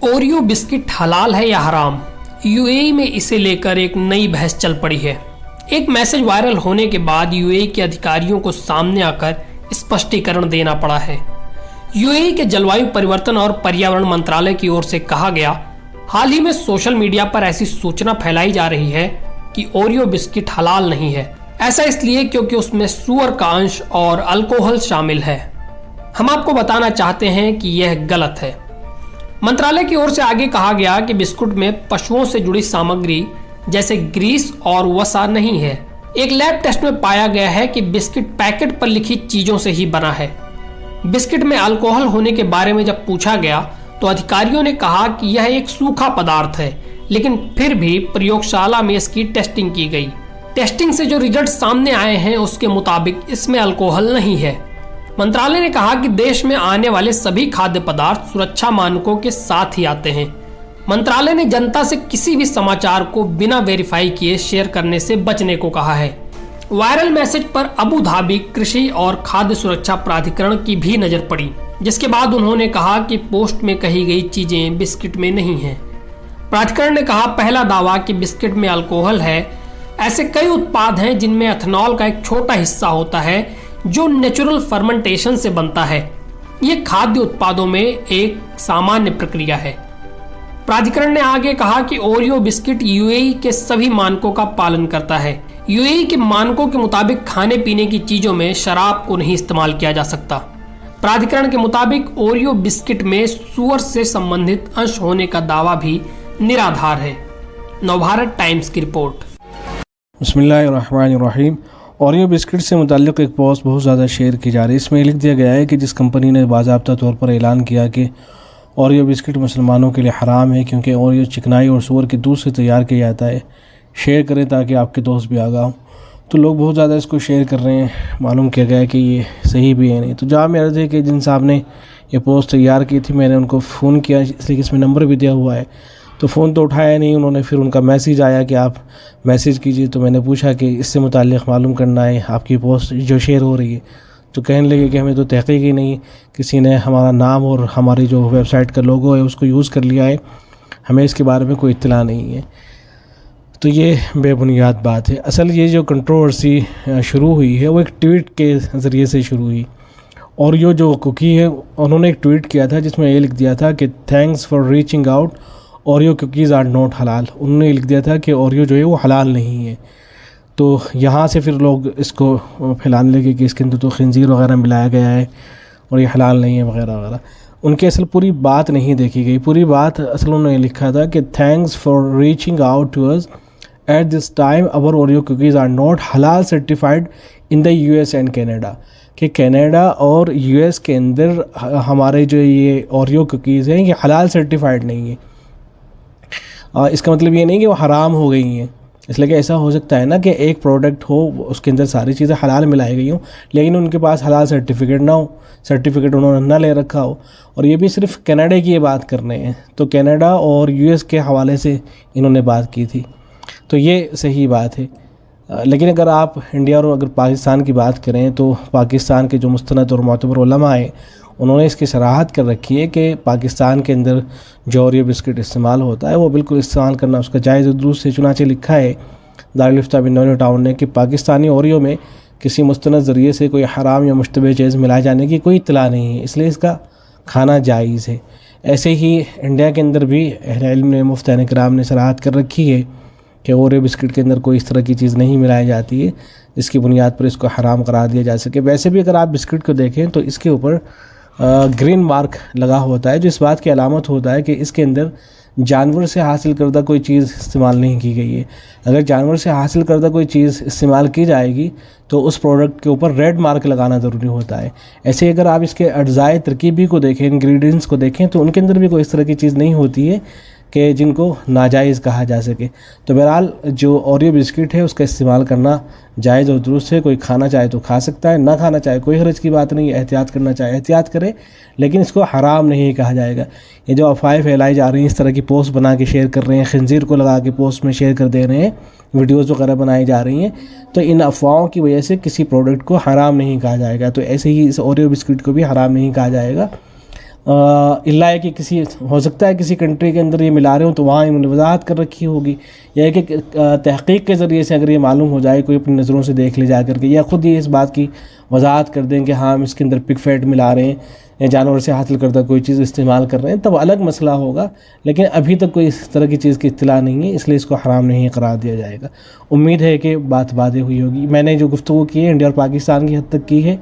Oreo biscuit हलाल है या हराम? यूएई में इसे लेकर एक नई बहस चल पड़ी है। एक मैसेज वायरल होने के बाद यूएई के अधिकारियों को सामने आकर स्पष्टीकरण देना पड़ा है। यूएई के जलवायु परिवर्तन और पर्यावरण मंत्रालय की ओर से कहा गया, हाल ही में सोशल मीडिया पर ऐसी सूचना फैलाई जा रही है कि ओरियो बिस्किट हलाल नहीं है। ऐसा इसलिए क्योंकि उसमें सुअर का अंश और अल्कोहल शामिल है। हम आपको बताना चाहते हैं कि यह गलत है। मंत्रालय की ओर से आगे कहा गया कि बिस्कुट में पशुओं से जुड़ी सामग्री जैसे ग्रीस और वसा नहीं है। एक लैब टेस्ट में पाया गया है कि बिस्किट पैकेट पर लिखी चीजों से ही बना है। बिस्किट में अल्कोहल होने के बारे में जब पूछा गया तो अधिकारियों ने कहा कि यह एक सूखा पदार्थ है, लेकिन फिर भी प्रयोगशाला में इसकी टेस्टिंग की गई। टेस्टिंग से जो रिजल्ट सामने आए हैं उसके मुताबिक इसमें अल्कोहल नहीं है। मंत्रालय ने कहा कि देश में आने वाले सभी खाद्य पदार्थ सुरक्षा मानकों के साथ ही आते हैं। मंत्रालय ने जनता से किसी भी समाचार को बिना वेरीफाई किए शेयर करने से बचने को कहा है। वायरल मैसेज पर अबू धाबी कृषि और खाद्य सुरक्षा प्राधिकरण की भी नजर पड़ी, जिसके बाद उन्होंने कहा कि पोस्ट में कही गई चीजें बिस्किट में नहीं हैं। प्राधिकरण ने कहा, पहला दावा कि बिस्किट में अल्कोहल है। ऐसे कई उत्पाद हैं जिनमें एथेनॉल का एक छोटा हिस्सा होता है जो नेचुरल फर्मेंटेशन से बनता है। ये खाद्य उत्पादों में एक सामान्य प्रक्रिया है। प्राधिकरण ने आगे कहा कि ओरियो बिस्किट यूएई के सभी मानकों का पालन करता है। यूएई के मानकों के मुताबिक खाने पीने की चीजों में शराब को नहीं इस्तेमाल किया जा सकता। प्राधिकरण के मुताबिक ओरियो बिस्किट में सुअर से संबंधित अंश होने का दावा भी निराधार है। नवभारत टाइम्स की रिपोर्ट। बिस्मिल्लाहिर्रहमानिर्रहीम। ओरियो बिस्किट से मुताल्लिक एक पोस्ट बहुत ज़्यादा शेयर की जा रही है। इसमें लिख दिया गया है कि जिस कंपनी ने बाज़ाब्ता तौर पर ऐलान किया कि ओरियो बिस्किट मुसलमानों के लिए हराम है क्योंकि ओरियो चिकनाई और सूअर के दूध से तैयार किया जाता है, शेयर करें ताकि आपके दोस्त भी आगाह हों। तो लोग बहुत ज़्यादा इसको शेयर कर रहे हैं। मालूम किया गया कि ये सही भी है नहीं। तो जहाँ मेरा थे कि जिन साहब ने ये पोस्ट तैयार की थी, मैंने उनको फ़ोन किया, इसलिए कि इसमें नंबर भी दिया हुआ है। तो फ़ोन तो उठाया नहीं उन्होंने। फिर उनका मैसेज आया कि आप मैसेज कीजिए। तो मैंने पूछा कि इससे मुताल्लिक़ मालूम करना है आपकी पोस्ट जो शेयर हो रही है। तो कहने लगे कि हमें तो तहक़ीक़ ही नहीं, किसी ने हमारा नाम और हमारी जो वेबसाइट का लोगो है उसको यूज़ कर लिया है, हमें इसके बारे में कोई इत्तला नहीं है। तो ये बेबुनियाद बात है। असल ये जो कंट्रोवर्सी शुरू हुई है वो एक ट्वीट के ज़रिए से शुरू हुई। और ये जो कुकी है उन्होंने एक ट्वीट किया था जिसमें ये लिख दिया था कि thanks for reaching out, Oreo cookies are not हलाल। उन्होंने लिख दिया था कि ओरियो जो है वो हलाल नहीं है। तो यहाँ से फिर लोग इसको फैलाने लगे कि इसके अंदर तो खिंजीर वगैरह मिलाया गया है और ये हलाल नहीं है वगैरह वगैरह। उनकी असल पूरी बात नहीं देखी गई। पूरी बात असल उन्होंने लिखा था कि thanks for reaching out to us at this time, our Oreo cookies are not हलाल certified in the US and Canada. कि कनाडा और यूएस के अंदर हमारे जो ये ओरियो कुकीज़ हैं ये हलाल सर्टिफाइड नहीं है। इसका मतलब ये नहीं कि वो हराम हो गई हैं। इसलिए कि ऐसा हो सकता है ना कि एक प्रोडक्ट हो उसके अंदर सारी चीज़ें हलाल मिलाई गई हों लेकिन उनके पास हलाल सर्टिफिकेट ना हो, सर्टिफिकेट उन्होंने ना ले रखा हो। और ये भी सिर्फ कनाडा की ये बात कर रहे हैं। तो कनाडा और यूएस के हवाले से इन्होंने बात की थी, तो ये सही बात है। लेकिन अगर आप इंडिया और अगर पाकिस्तान की बात करें तो पाकिस्तान के जो मुस्तनद और मोतबर उलमा हैं उन्होंने इसकी सराहत कर रखी है कि पाकिस्तान के अंदर जो ओरियो बिस्किट इस्तेमाल होता है वो बिल्कुल इस्तेमाल करना उसका जायज़ दुरुस्त है। चुनांचे लिखा है दारुल इफ्ता बिन न्यू टाउन ने कि पाकिस्तानी ओरियो में किसी मुस्तनद ज़रिए से कोई हराम या मुश्तबह चीज़ मिलाए जाने की कोई इत्तला नहीं है, इसलिए इसका खाना जायज़ है। ऐसे ही इंडिया के अंदर भी अहले इल्म ने, मुफ्तान किराम ने सराहत कर रखी है कि ओरियो बिस्किट के अंदर कोई इस तरह की चीज़ नहीं मिलाई जाती है जिसकी बुनियाद पर इसको हराम करार दिया जा सके। वैसे भी अगर आप बिस्किट को देखें तो इसके ऊपर ग्रीन मार्क लगा होता है जो इस बात की अलामत होता है कि इसके अंदर जानवर से हासिल करदा कोई चीज़ इस्तेमाल नहीं की गई है। अगर जानवर से हासिल करदा कोई चीज़ इस्तेमाल की जाएगी तो उस प्रोडक्ट के ऊपर रेड मार्क लगाना ज़रूरी होता है। ऐसे अगर आप इसके अज्जाए तरकीबी को देखें, इंग्रेडिएंट्स को देखें तो उनके अंदर भी कोई इस तरह की चीज़ नहीं होती है कि जिनको नाजायज़ कहा जा सके। तो बहरहाल जो ओरियो बिस्किट है उसका इस्तेमाल करना जायज़ और दुरुस्त है। कोई खाना चाहे तो खा सकता है, ना खाना चाहे कोई हर्ज की बात नहीं है। एहतियात करना चाहे एहतियात करे, लेकिन इसको हराम नहीं कहा जाएगा। ये जो अफवाहें फैलाई जा रही हैं, इस तरह की पोस्ट बना के शेयर कर रहे हैं, खंजीर को लगा के पोस्ट में शेयर कर दे रहे हैं, वीडियोज़ वगैरह बनाई जा रही हैं, तो इन अफवाहों की वजह से किसी प्रोडक्ट को हराम नहीं कहा जाएगा। तो ऐसे ही इस ओरियो बिस्किट को भी हराम नहीं कहा जाएगा। اللہ ہے کہ کسی ہو سکتا ہے کسی کنٹری کے اندر یہ ملا رہے ہوں تو وہاں انہوں نے وضاحت کر رکھی ہوگی، یا کہ تحقیق کے ذریعے سے اگر یہ معلوم ہو جائے، کوئی اپنی نظروں سے دیکھ لے جا کر کے، یا خود یہ اس بات کی وضاحت کر دیں کہ ہاں ہم اس کے اندر پگ فیٹ ملا رہے ہیں یا جانور سے حاصل کردہ کوئی چیز استعمال کر رہے ہیں، تب الگ مسئلہ ہوگا، لیکن ابھی تک کوئی اس طرح کی چیز کی اطلاع نہیں ہے، اس لیے اس کو حرام نہیں قرار دیا جائے گا۔ امید ہے کہ بات واضح ہوئی ہوگی۔ میں نے جو گفتگو کی ہے انڈیا اور پاکستان کی حد تک کی ہے،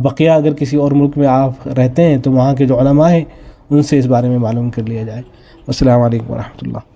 بقیہ اگر کسی اور ملک میں آپ رہتے ہیں تو وہاں کے جو علماء ہیں ان سے اس بارے میں معلوم کر لیا جائے۔ السلام علیکم ورحمۃ اللہ۔